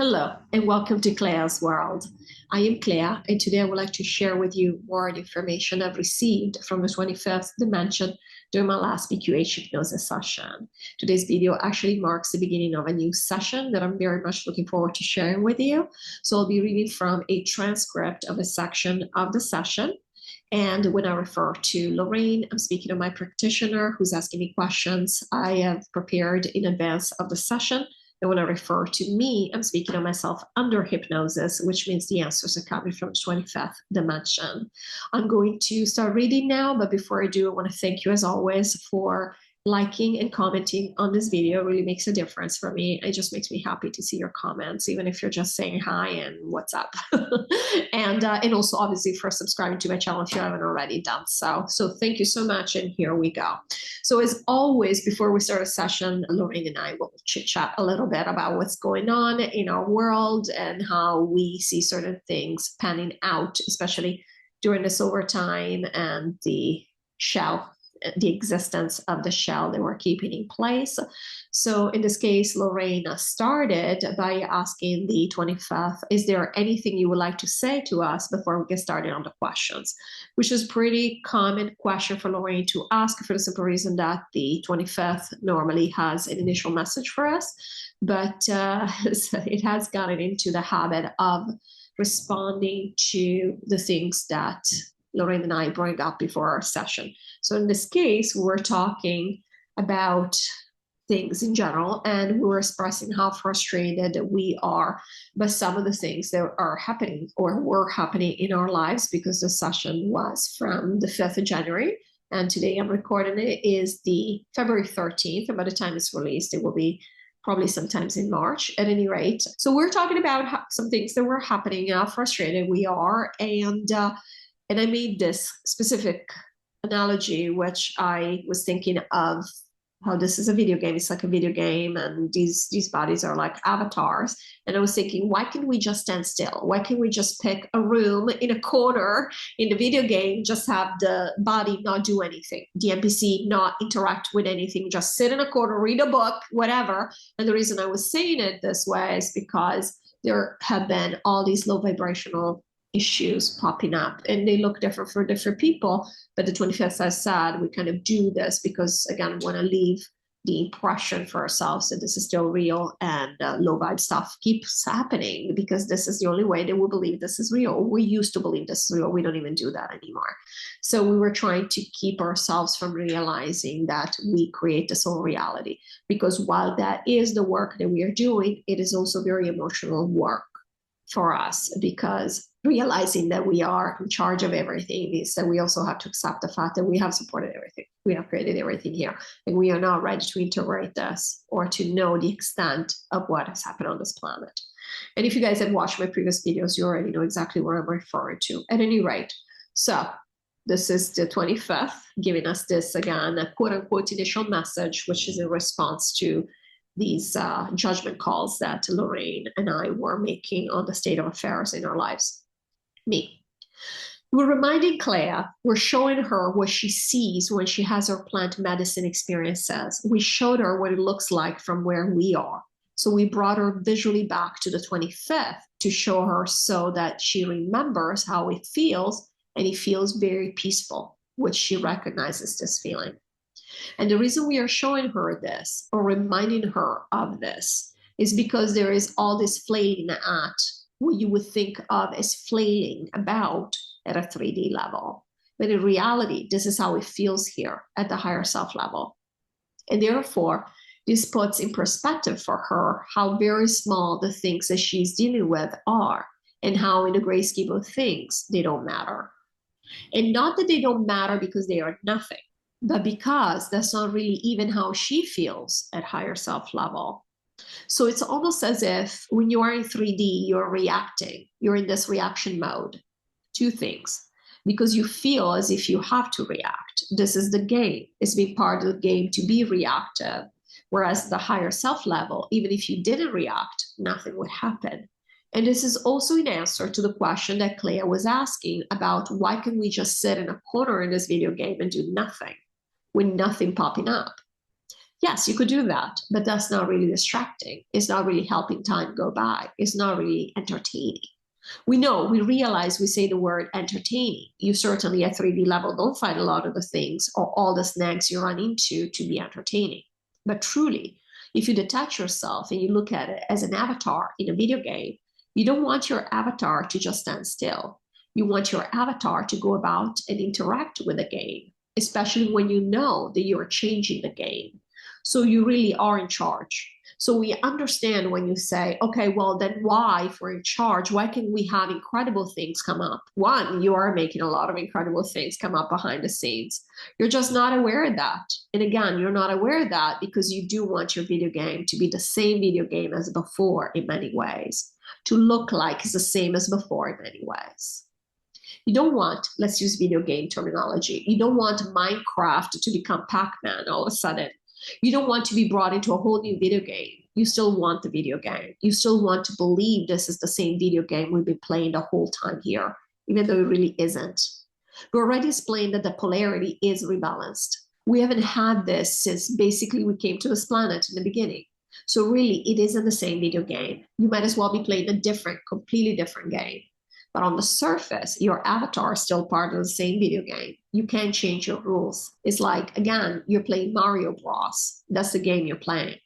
Hello, and welcome to CLEA'S World. I am Clea, and today I would like to share with you more information I've received from the 25th dimension during my last QHHT Hypnosis session. Today's video actually marks the beginning of a new session that I'm very much looking forward to sharing with you. So I'll be reading from a transcript of a section of the session. And when I refer to Lorrayne, I'm speaking of my practitioner who's asking me questions I have prepared in advance of the session. And when I refer to me, I'm speaking of myself under hypnosis, which means the answers are coming from the 25th dimension. I'm going to start reading now, but before I do, I want to thank you as always for liking and commenting on this video. It really makes a difference for me. It just makes me happy to see your comments, even if you're just saying hi and what's up. and also obviously for subscribing to my channel if you haven't already done so. So thank you so much, and here we go. So as always, before we start a session, Lorraine and I will chit chat a little bit about what's going on in our world and how we see certain things panning out, especially during this overtime and the existence of the shell that we're keeping in place. So in this case, Lorraine started by asking the 25th, is there anything you would like to say to us before we get started on the questions? Which is a pretty common question for Lorraine to ask, for the simple reason that the 25th normally has an initial message for us, but it has gotten into the habit of responding to the things that Lorraine and I bring up before our session. So in this case, we're talking about things in general, and we're expressing how frustrated we are by some of the things that are happening or were happening in our lives, because the session was from the 5th of January. And today I'm recording it is the February 13th. And by the time it's released, it will be probably sometimes in March at any rate. So we're talking about some things that were happening, how frustrated we are. And I made this specific analogy, which I was thinking of how this is a video game. It's like a video game, and these bodies are like avatars. And I was thinking, why can't we just stand still? Why can't we just pick a room in a corner in the video game, just have the body not do anything, the NPC not interact with anything, just sit in a corner, read a book, whatever. And the reason I was saying it this way is because there have been all these low vibrational issues popping up, and they look different for different people. But the 25th, as I said, we kind of do this because, again, we want to leave the impression for ourselves that this is still real, and low vibe stuff keeps happening because this is the only way that we believe this is real. We used to believe this is real. We don't even do that anymore. So we were trying to keep ourselves from realizing that we create this whole reality, because while that is the work that we are doing, it is also very emotional work for us, because realizing that we are in charge of everything means that we also have to accept the fact that we have supported everything. We have created everything here, and we are not ready to integrate this or to know the extent of what has happened on this planet. And if you guys have watched my previous videos, you already know exactly what I'm referring to. At any rate, so this is the 25th giving us this, again, a quote-unquote initial message, which is in response to these judgment calls that Lorraine and I were making on the state of affairs in our lives. Me. We're reminding Clea, we're showing her what she sees when she has her plant medicine experiences. We showed her what it looks like from where we are. So we brought her visually back to the 25th to show her so that she remembers how it feels, and it feels very peaceful, which she recognizes this feeling. And the reason we are showing her this or reminding her of this is because there is all this flailing at what you would think of as flailing about at a 3D level. But in reality, this is how it feels here at the higher self level. And therefore, this puts in perspective for her how very small the things that she's dealing with are, and how in the great scheme of things, they don't matter. And not that they don't matter because they are nothing, but because that's not really even how she feels at higher self level. So it's almost as if when you are in 3D, you're reacting. You're in this reaction mode. Two things. Because you feel as if you have to react. This is the game. It's being part of the game to be reactive. Whereas the higher self level, even if you didn't react, nothing would happen. And this is also in answer to the question that Clea was asking about why can we just sit in a corner in this video game and do nothing with nothing popping up? Yes, you could do that, but that's not really distracting. It's not really helping time go by. It's not really entertaining. We realize, we say the word entertaining. You certainly at 3D level don't find a lot of the things or all the snags you run into to be entertaining. But truly, if you detach yourself and you look at it as an avatar in a video game, you don't want your avatar to just stand still. You want your avatar to go about and interact with the game, especially when you know that you're changing the game. So you really are in charge. So we understand when you say, okay, well, then why, if we're in charge, why can we have incredible things come up? One, you are making a lot of incredible things come up behind the scenes. You're just not aware of that. And again, you're not aware of that because you do want your video game to be the same video game as before in many ways, to look like it's the same as before in many ways. You don't want, let's use video game terminology, you don't want Minecraft to become Pac-Man all of a sudden. You don't want to be brought into a whole new video game. You still want the video game. You still want to believe this is the same video game we've been playing the whole time here, even though it really isn't. We already explained that the polarity is rebalanced. We haven't had this since basically we came to this planet in the beginning. So really, it isn't the same video game. You might as well be playing a different, completely different game. But on the surface, your avatar is still part of the same video game. You can't change your rules. It's like, again, you're playing Mario Bros. That's the game you're playing.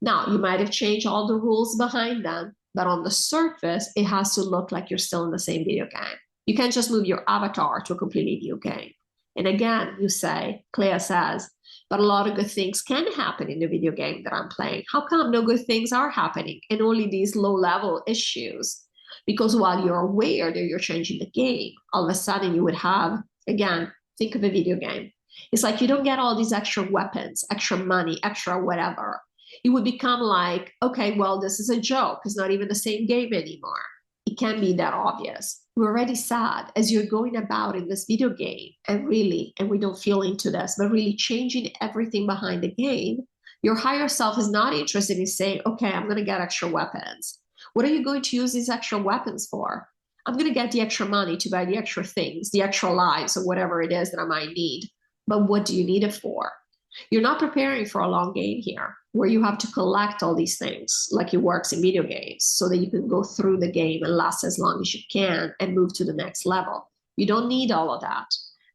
Now, you might have changed all the rules behind them, but on the surface, it has to look like you're still in the same video game. You can't just move your avatar to a completely new game. And again, you say, Clea says, but a lot of good things can happen in the video game that I'm playing. How come no good things are happening and only these low-level issues? Because while you're aware that you're changing the game, all of a sudden you would have, again, think of a video game. It's like you don't get all these extra weapons, extra money, extra whatever. It would become like, okay, well, this is a joke. It's not even the same game anymore. It can't be that obvious. We're already sad as you're going about in this video game and really, and we don't feel into this, but really changing everything behind the game. Your higher self is not interested in saying, okay, I'm going to get extra weapons. What are you going to use these extra weapons for? I'm going to get the extra money to buy the extra things, the extra lives, or whatever it is that I might need. But what do you need it for? You're not preparing for a long game here, where you have to collect all these things like it works in video games so that you can go through the game and last as long as you can and move to the next level. You don't need all of that.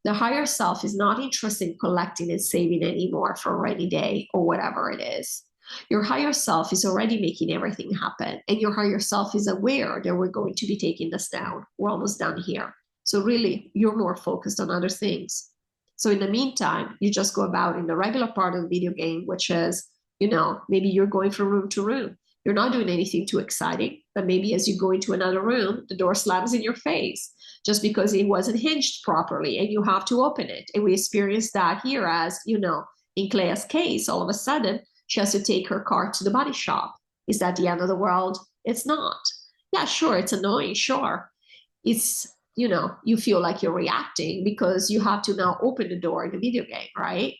The higher self is not interested in collecting and saving anymore for a rainy day or whatever it is. Your higher self is already making everything happen, and your higher self is aware that we're going to be taking this down. We're almost done here. So really, you're more focused on other things. So in the meantime, you just go about in the regular part of the video game, which is, maybe you're going from room to room. You're not doing anything too exciting, but maybe as you go into another room, the door slams in your face just because it wasn't hinged properly and you have to open it. And we experience that here as, in Clea's case, all of a sudden, she has to take her car to the body shop. Is that the end of the world? It's not. Yeah, sure, it's annoying, sure. It's, you feel like you're reacting because you have to now open the door in the video game, right?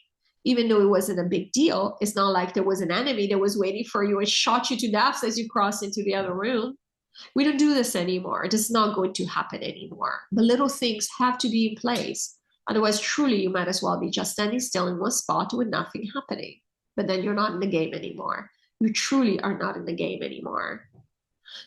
Even though it wasn't a big deal, it's not like there was an enemy that was waiting for you and shot you to death as you crossed into the other room. We don't do this anymore. This is not going to happen anymore. The little things have to be in place. Otherwise, truly, you might as well be just standing still in one spot with nothing happening. But then you're not in the game anymore. You truly are not in the game anymore.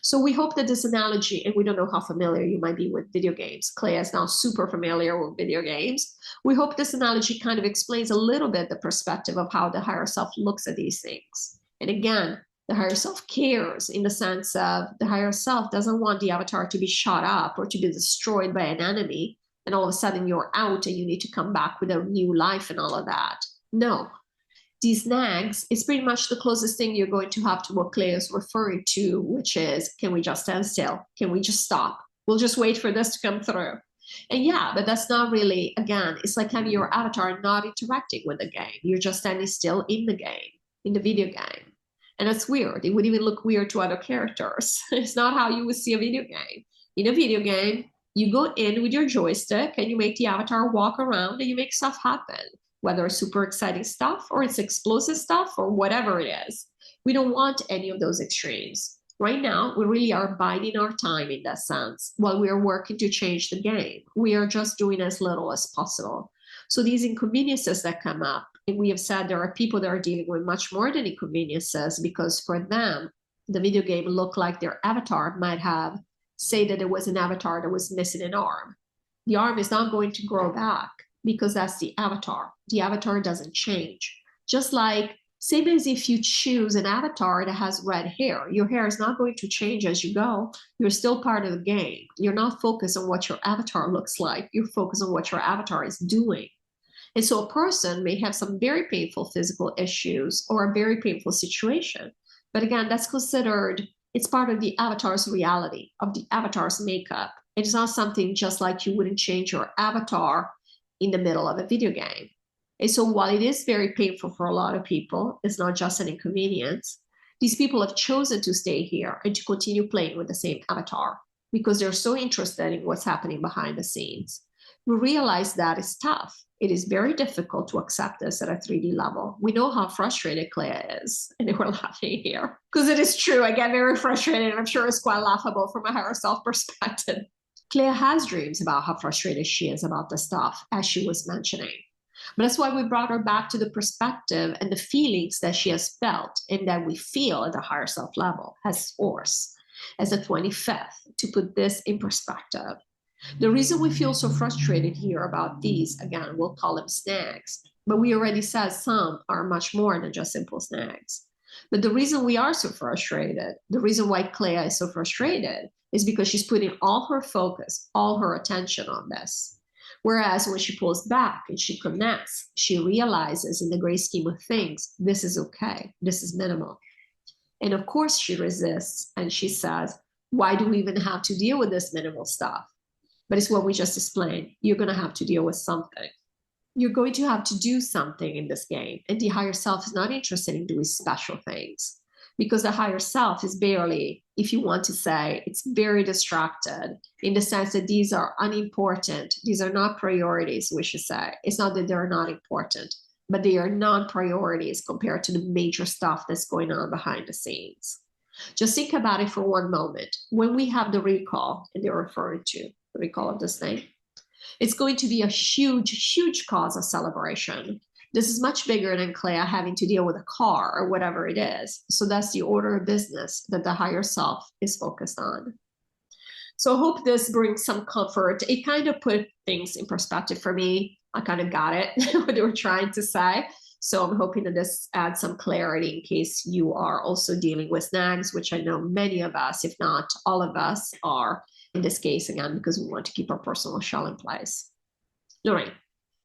So we hope that this analogy, and we don't know how familiar you might be with video games. Clea is now super familiar with video games. We hope this analogy kind of explains a little bit the perspective of how the higher self looks at these things. And again, the higher self cares in the sense of the higher self doesn't want the avatar to be shot up or to be destroyed by an enemy. And all of a sudden you're out and you need to come back with a new life and all of that. No. These nags is pretty much the closest thing you're going to have to what Clea is referring to, which is, can we just stand still? Can we just stop? We'll just wait for this to come through. And yeah, but that's not really, again, it's like having your avatar not interacting with the game. You're just standing still in the game, in the video game. And that's weird. It would even look weird to other characters. It's not how you would see a video game. In a video game, you go in with your joystick and you make the avatar walk around and you make stuff happen. Whether it's super exciting stuff or it's explosive stuff or whatever it is. We don't want any of those extremes. Right now, we really are biding our time in that sense while we are working to change the game. We are just doing as little as possible. So these inconveniences that come up, We have said there are people that are dealing with much more than inconveniences, because for them, the video game looked like their avatar might have, say that there was an avatar that was missing an arm. The arm is not going to grow back because that's the avatar. The avatar doesn't change. Just like, same as if you choose an avatar that has red hair, your hair is not going to change as you go. You're still part of the game. You're not focused on what your avatar looks like. You're focused on what your avatar is doing. And so a person may have some very painful physical issues or a very painful situation. But again, that's considered, it's part of the avatar's reality, of the avatar's makeup. It's not something just like you wouldn't change your avatar in the middle of a video game. And so while it is very painful for a lot of people, it's not just an inconvenience. These people have chosen to stay here and to continue playing with the same avatar because they're so interested in what's happening behind the scenes. We realize that it's tough. It is very difficult to accept this at a 3D level. We know how frustrated Clea is, and we're laughing here because it is true. I get very frustrated, and I'm sure it's quite laughable from a higher self perspective. Clea has dreams about how frustrated she is about the stuff, as she was mentioning. But that's why we brought her back to the perspective and the feelings that she has felt and that we feel at the higher self level as force, as a 25th, to put this in perspective. The reason we feel so frustrated here about these, again, we'll call them snags, but we already said some are much more than just simple snags. But the reason we are so frustrated, the reason why Clea is so frustrated, is because she's putting all her focus, all her attention on this. Whereas when she pulls back and she connects, she realizes in the great scheme of things, this is okay, this is minimal. And of course she resists and she says, why do we even have to deal with this minimal stuff? But it's what we just explained. You're going to have to deal with something. You're going to have to do something in this game. And the higher self is not interested in doing special things because the higher self is barely, if you want to say, it's very distracted in the sense that these are unimportant. These are not priorities, we should say. It's not that they're not important, but they are non-priorities compared to the major stuff that's going on behind the scenes. Just think about it for one moment. When we have the recall, and they're referring to the recall of this thing, it's going to be a huge, huge cause of celebration. This is much bigger than Clea having to deal with a car or whatever it is. So that's the order of business that the higher self is focused on. So I hope this brings some comfort. It kind of put things in perspective for me. I kind of got it, what they were trying to say. So I'm hoping that this adds some clarity in case you are also dealing with snags, which I know many of us, if not all of us, are in this case, again, because we want to keep our personal shell in place. Lorrayne,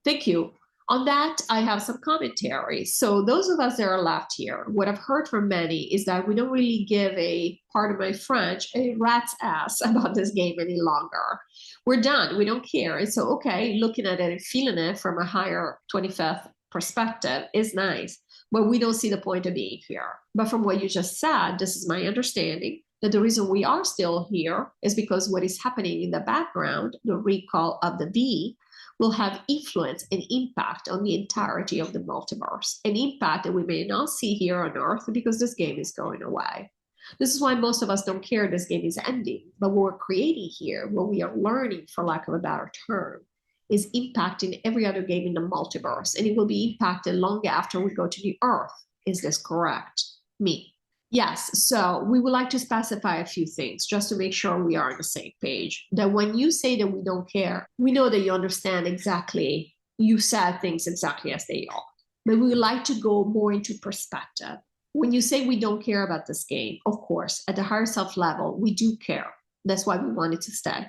thank you. On that, I have some commentary. So those of us that are left here, what I've heard from many is that we don't really give a, pardon my French, a rat's ass about this game any longer. We're done. We don't care. And so, okay, looking at it and feeling it from a higher 25th perspective is nice, but we don't see the point of being here. But from what you just said, this is my understanding, that the reason we are still here is because what is happening in the background, the recall of the bee, will have influence and impact on the entirety of the multiverse, an impact that we may not see here on Earth because this game is going away. This is why most of us don't care this game is ending, but what we're creating here, what we are learning, for lack of a better term, is impacting every other game in the multiverse, and it will be impacted long after we go to the Earth. Is this correct? Me. Yes, so we would like to specify a few things just to make sure we are on the same page. That when you say that we don't care, we know that you understand exactly, you said things exactly as they are. But we would like to go more into perspective. When you say we don't care about this game, of course, at the higher self level, we do care. That's why we wanted to stay.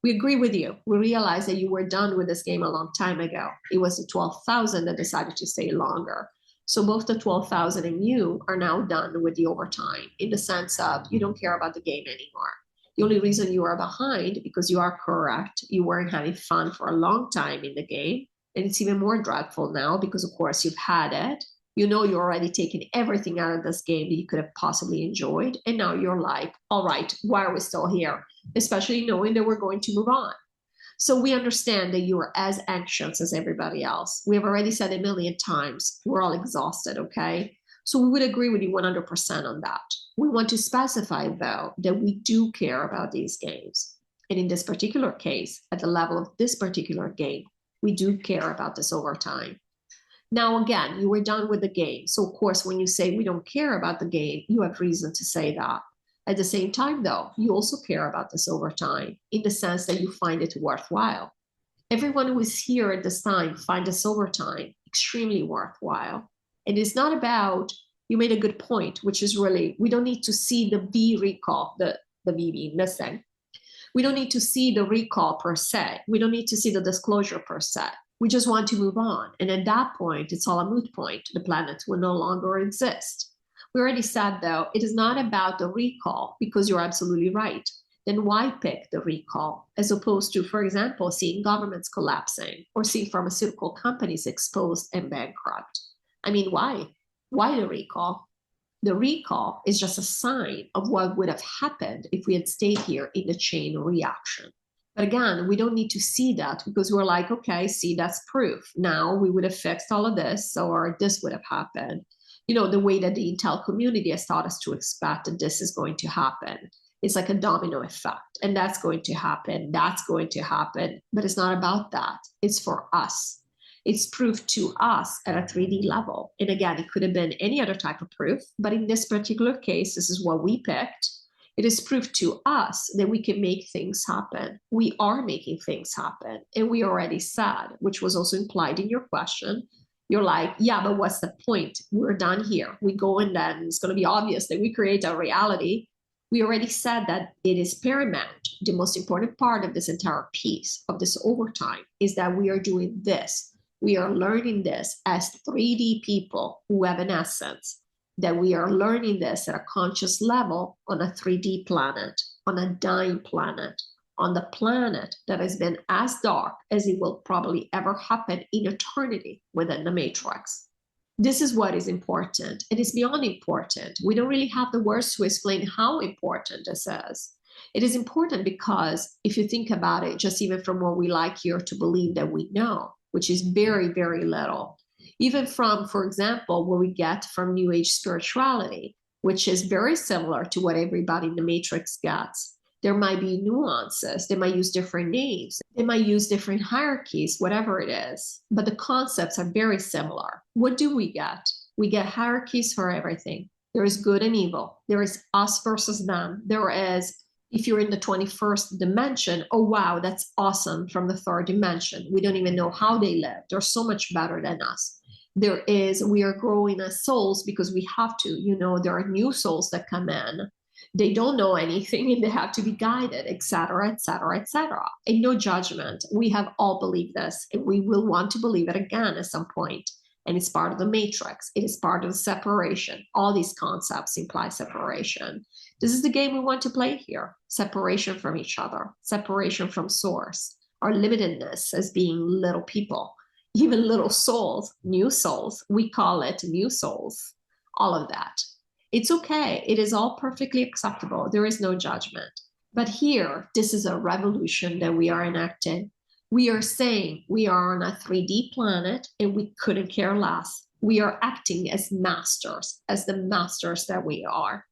We agree with you. We realize that you were done with this game a long time ago. It was the 12,000 that decided to stay longer. So both the 12,000 and you are now done with the overtime in the sense of you don't care about the game anymore. The only reason you are behind, because you are correct, you weren't having fun for a long time in the game. And it's even more dreadful now because, of course, you've had it. You know you're already taking everything out of this game that you could have possibly enjoyed. And now you're like, all right, why are we still here? Especially knowing that we're going to move on. So we understand that you are as anxious as everybody else. We have already said a million times, we're all exhausted, okay? So we would agree with you 100% on that. We want to specify, though, that we do care about these games. And in this particular case, at the level of this particular game, we do care about this overtime. Now, again, you were done with the game. So, of course, when you say we don't care about the game, you have reason to say that. At the same time, though, you also care about this overtime in the sense that you find it worthwhile. Everyone who is here at this time find this overtime extremely worthwhile. And it's not about, you made a good point, which is really, we don't need to see the V recall, the V being missing. We don't need to see the recall per se. We don't need to see the disclosure per se. We just want to move on. And at that point, it's all a moot point. The planet will no longer exist. We already said, though, it is not about the recall, because you're absolutely right. Then why pick the recall as opposed to, for example, seeing governments collapsing or seeing pharmaceutical companies exposed and bankrupt? I mean, why? Why the recall? The recall is just a sign of what would have happened if we had stayed here in the chain reaction. But again, we don't need to see that because we're like, okay, see, that's proof. Now we would have fixed all of this, or this would have happened. You know, the way that the Intel community has taught us to expect that this is going to happen. It's like a domino effect, and that's going to happen. That's going to happen. But it's not about that. It's for us. It's proof to us at a 3D level. And again, it could have been any other type of proof, but in this particular case, this is what we picked. It is proof to us that we can make things happen. We are making things happen. And we already said, which was also implied in your question, you're like, yeah, but what's the point? We're done here. We go and then it's going to be obvious that we create a reality. We already said that it is paramount. The most important part of this entire piece of this overtime is that we are doing this. We are learning this as 3D people who have an essence, that we are learning this at a conscious level on a 3D planet, on a dying planet, on the planet that has been as dark as it will probably ever happen in eternity within the matrix. This is what is important. It is beyond important. We don't really have the words to explain how important this is. It is important because if you think about it, just even from what we like here to believe that we know, which is very, very little, even from, for example, what we get from New Age spirituality, which is very similar to what everybody in the Matrix gets. There might be nuances. They might use different names. They might use different hierarchies, whatever it is. But the concepts are very similar. What do we get? We get hierarchies for everything. There is good and evil. There is us versus them. There is, if you're in the 21st dimension, oh, wow, that's awesome from the third dimension. We don't even know how they live. They're so much better than us. There is, we are growing as souls because we have to, you know, there are new souls that come in. They don't know anything and they have to be guided, etc., etc., etc. And no judgment. We have all believed this and we will want to believe it again at some point. And it's part of the matrix. It is part of the separation. All these concepts imply separation. This is the game we want to play here. Separation from each other, separation from source, our limitedness as being little people, even little souls, new souls. We call it new souls, all of that. It's okay. It is all perfectly acceptable. There is no judgment. But here, this is a revolution that we are enacting. We are saying we are on a 3D planet and we couldn't care less. We are acting as masters, as the masters that we are.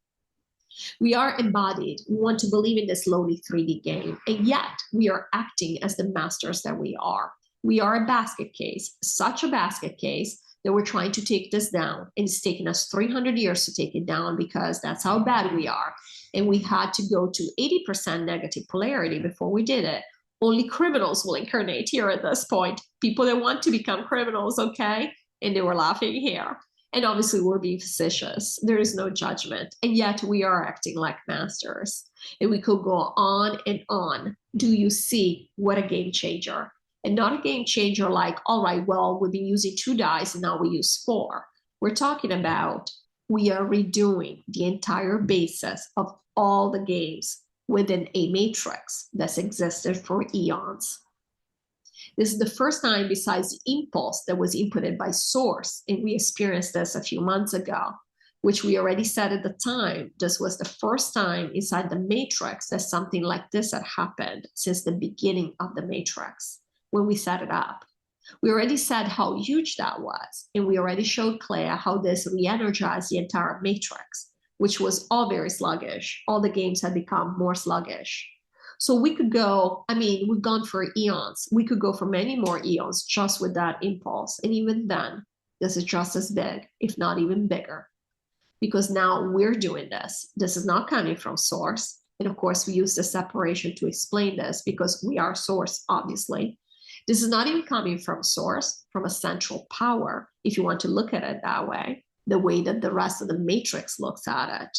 We are embodied. We want to believe in this lowly 3D game. And yet we are acting as the masters that we are. We are a basket case, such a basket case that we're trying to take this down. And it's taken us 300 years to take it down because that's how bad we are. And we had to go to 80% negative polarity before we did it. Only criminals will incarnate here at this point. People that want to become criminals, okay? And they were laughing here. And obviously we're being facetious. There is no judgment. And yet we are acting like masters. And we could go on and on. Do you see what a game changer? And not a game changer like, all right, well, we've been using 2 dice and now we use 4. We're talking about we are redoing the entire basis of all the games within a matrix that's existed for eons. This is the first time besides the impulse that was inputted by source, and we experienced this a few months ago, which we already said at the time, this was the first time inside the matrix that something like this had happened since the beginning of the matrix. When we set it up, we already said how huge that was. And we already showed Clea how this re-energized the entire matrix, which was all very sluggish. All the games had become more sluggish. So we could go, I mean, we've gone for eons. We could go for many more eons just with that impulse. And even then, This is just as big, if not even bigger, because now we're doing this. This is not coming from source. And of course, we use the separation to explain this because we are source, obviously. This is not even coming from source, from a central power, if you want to look at it that way, the way that the rest of the matrix looks at it.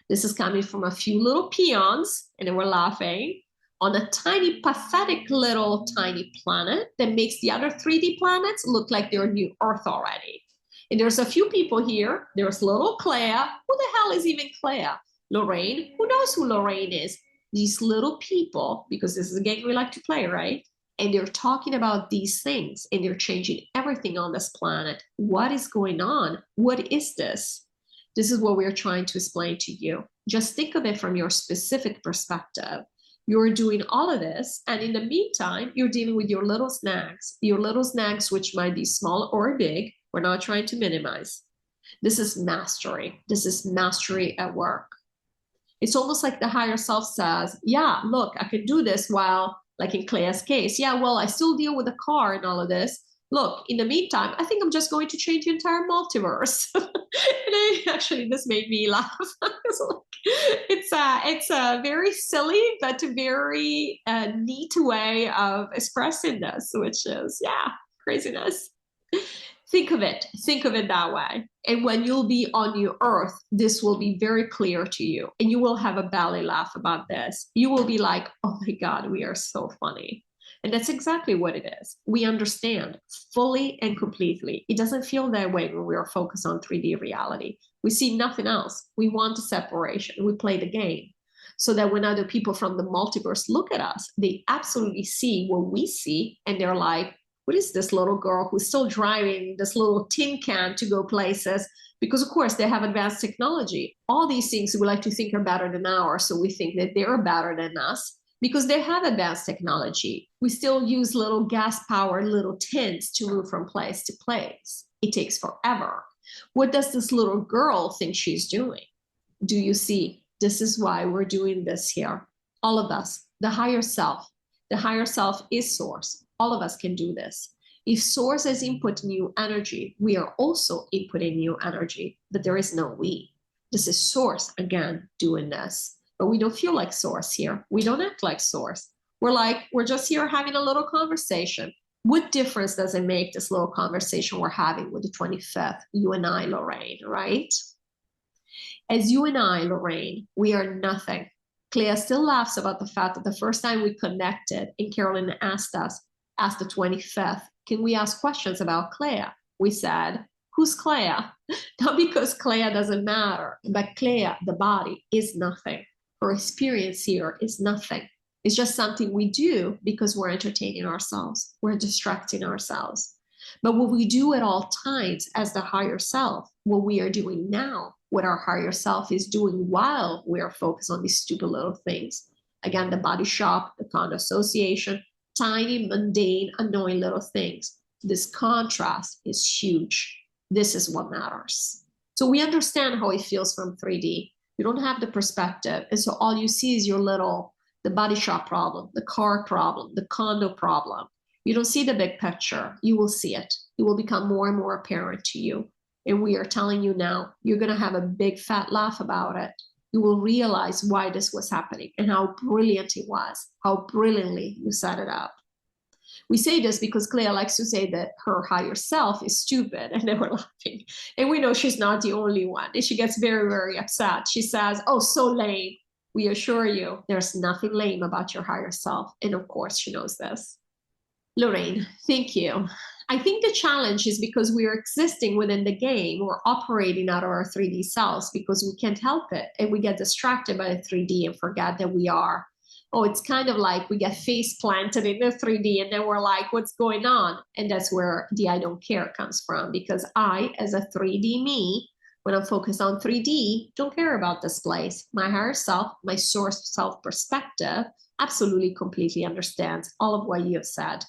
This is coming from a few little peons, and then we're laughing, on a tiny, pathetic little tiny planet that makes the other 3D planets look like they're new Earth already. And there's a few people here. There's little Clea. Who the hell is even Clea? Lorrayne? Who knows who Lorrayne is? These little people, because this is a game we like to play, right? And they're talking about these things, and they're changing everything on this planet. What is going on? What is this? This is what we're trying to explain to you. Just think of it from your specific perspective. You're doing all of this, and in the meantime, you're dealing with your little snags, which might be small or big. We're not trying to minimize. This is mastery. This is mastery at work. It's almost like the higher self says, yeah, look, I can do this while, like in Clea's case, yeah, well, I still deal with the car and all of this. Look, in the meantime, I think I'm just going to change the entire multiverse. And actually, this made me laugh. It's a very silly but very neat way of expressing this, which is, yeah, craziness. Think of it that way. And when you'll be on your earth, this will be very clear to you. And you will have a belly laugh about this. You will be like, oh my God, we are so funny. And that's exactly what it is. We understand fully and completely. It doesn't feel that way when we are focused on 3D reality. We see nothing else. We want the separation. We play the game so that when other people from the multiverse look at us, they absolutely see what we see. And they're like, what is this little girl who's still driving this little tin can to go places? Because, of course, they have advanced technology. All these things we like to think are better than ours. So we think that they're better than us because they have advanced technology. We still use little gas-powered little tins to move from place to place. It takes forever. What does this little girl think she's doing? Do you see? This is why we're doing this here. All of us, the higher self. The higher self is source. All of us can do this. If source is input new energy, we are also inputting new energy, but there is no we. This is source, again, doing this. But we don't feel like source here. We don't act like source. We're just here having a little conversation. What difference does it make, this little conversation we're having with the 25th, you and I, Lorrayne, right? As you and I, Lorrayne, we are nothing. Clea still laughs about the fact that the first time we connected and Carolyn asked the 25th, can we ask questions about Clea? We said, who's Clea? Not because Clea doesn't matter, but Clea, the body, is nothing. Her experience here is nothing. It's just something we do because we're entertaining ourselves. We're distracting ourselves. But what we do at all times as the higher self, what we are doing now, what our higher self is doing while we are focused on these stupid little things. Again, the body shop, the condo association, tiny, mundane, annoying little things. This contrast is huge. This is what matters. So we understand how it feels from 3D. You don't have the perspective. And so all you see is the body shop problem, the car problem, the condo problem. You don't see the big picture. You will see it. It will become more and more apparent to you. And we are telling you now, you're going to have a big fat laugh about it. You will realize why this was happening and how brilliant it was, how brilliantly you set it up. We say this because Clea likes to say that her higher self is stupid, and then we're laughing. And we know she's not the only one. And she gets very, very upset. She says, oh, so lame. We assure you, there's nothing lame about your higher self. And of course, she knows this. Lorrayne, thank you. I think the challenge is because we are existing within the game, we're operating out of our 3D selves because we can't help it. And we get distracted by the 3D and forget that we are. Oh, it's kind of like we get face planted in the 3D and then we're like, what's going on? And that's where the I don't care comes from, because I, as a 3D me, when I'm focused on 3D, don't care about this place. My higher self, my source self perspective, absolutely completely understands all of what you have said.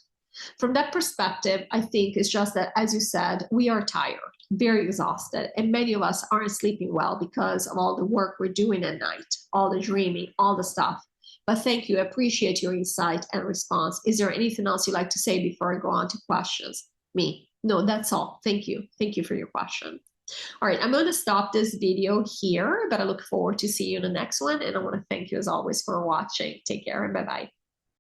From that perspective, I think it's just that, as you said, we are tired, very exhausted, and many of us aren't sleeping well because of all the work we're doing at night, all the dreaming, all the stuff. But thank you. I appreciate your insight and response. Is there anything else you'd like to say before I go on to questions? Me. No, that's all. Thank you. Thank you for your question. All right, I'm going to stop this video here, but I look forward to see you in the next one. And I want to thank you as always for watching. Take care and bye-bye.